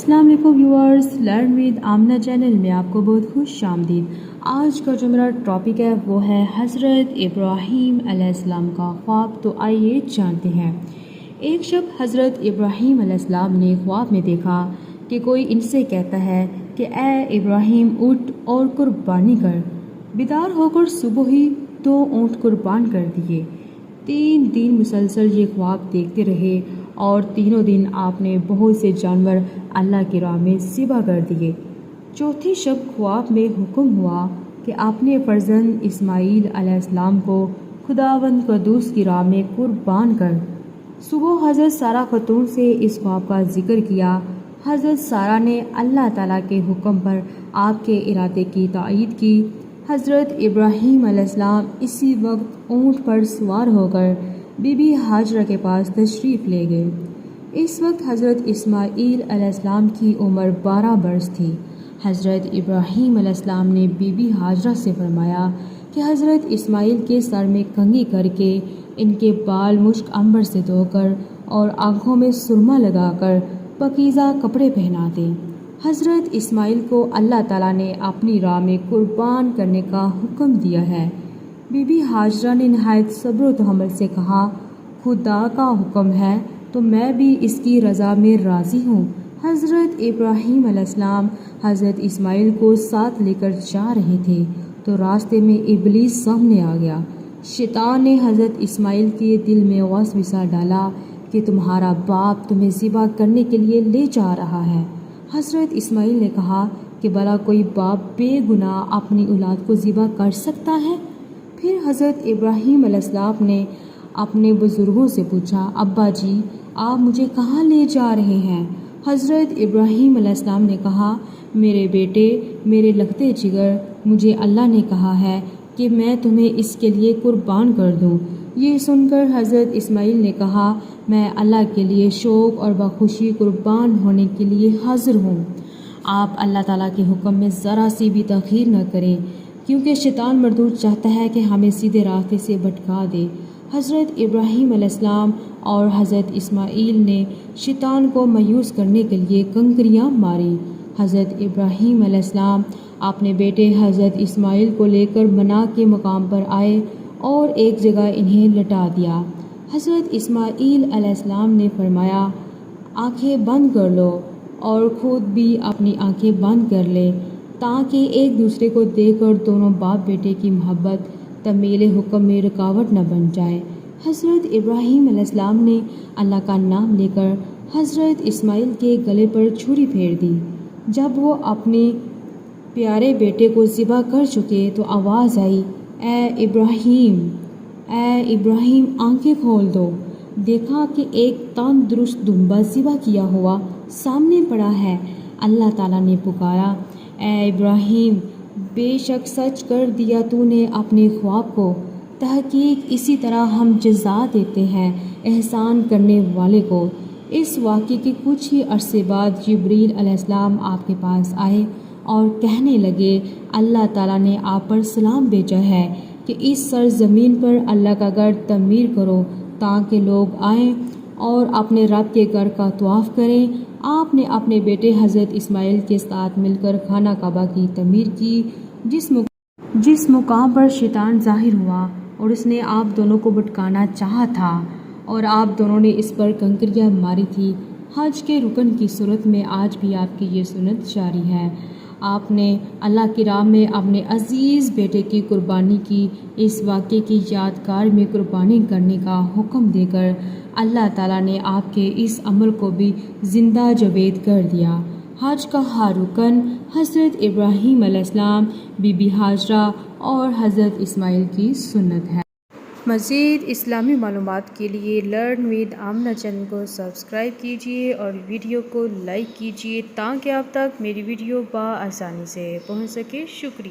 السلام علیکم viewers, learn with Amna channel میں آپ کو بہت خوش آمدید۔ آج کا جو میرا ٹاپک ہے وہ ہے حضرت ابراہیم علیہ السلام کا خواب۔ تو آئیے جانتے ہیں۔ ایک شب حضرت ابراہیم علیہ السلام نے خواب میں دیکھا کہ کوئی ان سے کہتا ہے کہ اے ابراہیم اٹھ اور قربانی کر۔ بیدار ہو کر صبح ہی 2 اونٹ قربان کر دیے۔ 3 دن مسلسل یہ خواب دیکھتے رہے اور تینوں دن آپ نے بہت سے جانور اللہ کی راہ میں ذبح کر دیے۔ چوتھی شب خواب میں حکم ہوا کہ اپنے فرزند اسماعیل علیہ السلام کو خداوند قدوس کی راہ میں قربان کر۔ صبح حضرت سارہ خاتون سے اس خواب کا ذکر کیا۔ حضرت سارہ نے اللہ تعالیٰ کے حکم پر آپ کے ارادے کی تائید کی۔ حضرت ابراہیم علیہ السلام اسی وقت اونٹ پر سوار ہو کر بی بی ہاجرہ کے پاس تشریف لے گئے۔ اس وقت حضرت اسماعیل علیہ السلام کی عمر 12 برس تھی۔ حضرت ابراہیم علیہ السلام نے بی بی ہاجرہ سے فرمایا کہ حضرت اسماعیل کے سر میں کنگھی کر کے ان کے بال مشک عنبر سے دھو کر اور آنکھوں میں سرما لگا کر پاکیزہ کپڑے پہنا دیں۔ حضرت اسماعیل کو اللہ تعالیٰ نے اپنی راہ میں قربان کرنے کا حکم دیا ہے۔ بی بی ہاجرہ نے نہایت صبر و تحمل سے کہا، خدا کا حکم ہے تو میں بھی اس کی رضا میں راضی ہوں۔ حضرت ابراہیم علیہ السلام حضرت اسماعیل کو ساتھ لے کر جا رہے تھے تو راستے میں ابلیس سامنے آ گیا۔ شیطان نے حضرت اسماعیل کے دل میں وسوسہ ڈالا کہ تمہارا باپ تمہیں ذبح کرنے کے لیے لے جا رہا ہے۔ حضرت اسماعیل نے کہا کہ بھلا کوئی باپ بے گناہ اپنی اولاد کو ذبح کر سکتا ہے؟ پھر حضرت ابراہیم علیہ السلام نے اپنے بزرگوں سے پوچھا، ابا جی آپ مجھے کہاں لے جا رہے ہیں؟ حضرت ابراہیم علیہ السلام نے کہا، میرے بیٹے، میرے لگتے جگر، مجھے اللہ نے کہا ہے کہ میں تمہیں اس کے لیے قربان کر دوں۔ یہ سن کر حضرت اسماعیل نے کہا، میں اللہ کے لیے شوق اور بخوشی قربان ہونے کے لیے حاضر ہوں۔ آپ اللہ تعالیٰ کے حکم میں ذرا سی بھی تاخیر نہ کریں، کیونکہ شیطان مردود چاہتا ہے کہ ہمیں سیدھے راستے سے بھٹکا دے۔ حضرت ابراہیم علیہ السلام اور حضرت اسماعیل نے شیطان کو مایوس کرنے کے لیے کنکریاں ماری۔ حضرت ابراہیم علیہ السلام اپنے بیٹے حضرت اسماعیل کو لے کر منا کے مقام پر آئے اور ایک جگہ انہیں لٹا دیا۔ حضرت اسماعیل علیہ السلام نے فرمایا، آنکھیں بند کر لو، اور خود بھی اپنی آنکھیں بند کر لیں تاکہ ایک دوسرے کو دیکھ کر دونوں باپ بیٹے کی محبت تعمیل حکم میں رکاوٹ نہ بن جائے۔ حضرت ابراہیم علیہ السلام نے اللہ کا نام لے کر حضرت اسماعیل کے گلے پر چھری پھیر دی۔ جب وہ اپنے پیارے بیٹے کو ذبح کر چکے تو آواز آئی، اے ابراہیم، اے ابراہیم، آنکھیں کھول دو۔ دیکھا کہ ایک تندرست دمبا ذبح کیا ہوا سامنے پڑا ہے۔ اللہ تعالیٰ نے پکارا، اے ابراہیم، بے شک سچ کر دیا تو نے اپنے خواب کو۔ تحقیق اسی طرح ہم جزا دیتے ہیں احسان کرنے والے کو۔ اس واقعے کے کچھ ہی عرصے بعد جبریل علیہ السلام آپ کے پاس آئے اور کہنے لگے، اللہ تعالیٰ نے آپ پر سلام بھیجا ہے کہ اس سرزمین پر اللہ کا گھر تعمیر کرو تاکہ لوگ آئیں اور اپنے رب کے گھر کا طواف کریں۔ آپ نے اپنے بیٹے حضرت اسماعیل کے ساتھ مل کر خانہ کعبہ کی تعمیر کی، جس مقام پر شیطان ظاہر ہوا اور اس نے آپ دونوں کو بھٹکانا چاہا تھا اور آپ دونوں نے اس پر کنکریاں ماری تھی۔ حج کے رکن کی صورت میں آج بھی آپ کی یہ سنت جاری ہے۔ آپ نے اللہ کی راہ میں اپنے عزیز بیٹے کی قربانی کی۔ اس واقعے کی یادگار میں قربانی کرنے کا حکم دے کر اللہ تعالیٰ نے آپ کے اس عمل کو بھی زندہ جاوید کر دیا۔ حج کا ہر رکن حضرت ابراہیم علیہ السلام، بی بی ہاجرہ اور حضرت اسماعیل کی سنت ہے۔ مزید اسلامی معلومات کے لیے لرن ود آمنہ چینل کو سبسکرائب کیجیے اور ویڈیو کو لائک کیجیے تاکہ آپ تک میری ویڈیو بآسانی سے پہنچ سکے۔ شکریہ۔